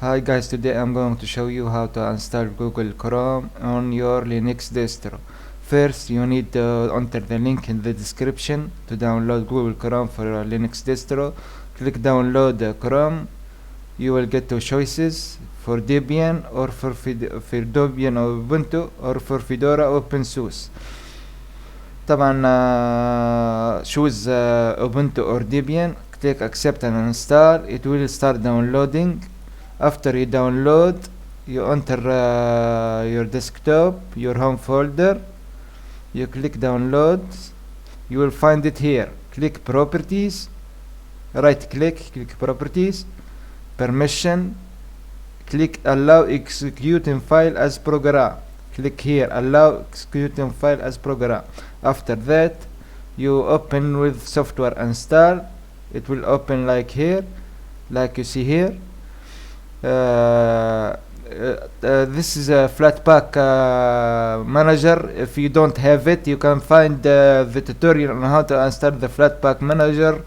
Hi guys, today I'm going to show you how to install Google Chrome on your Linux distro. First, you need to enter the link in the description to download Google Chrome for your Linux distro. Click download Chrome. You will get two choices for Debian or for Debian or Ubuntu or for Fedora open source. طبعا choose Ubuntu or Debian. Click accept and install. It will start downloading. After you download, you enter your desktop, your home folder. You click download. You will find it here. Click properties. Right click properties. Permission. Click allow executing file as program. Click here allow executing file as program. After that, you open with software install. It will open like here, like you see here. This is a Flatpak manager. If you don't have it, you can find the tutorial on how to install the Flatpak manager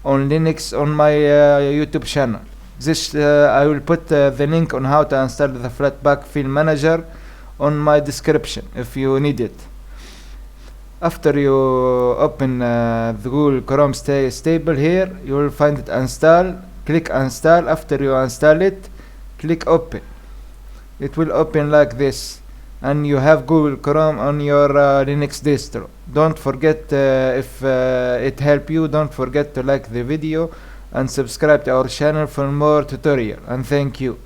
on Linux on my YouTube channel. This I will put the link on how to install the Flatpak file manager on my description if you need it. After you open the Google Chrome stable here, you will find it install. Click install. After you install it, click open. It will open like this, and you have Google Chrome on your Linux distro. Don't forget, if it helped you, don't forget to like the video and subscribe to our channel for more tutorial, and thank you.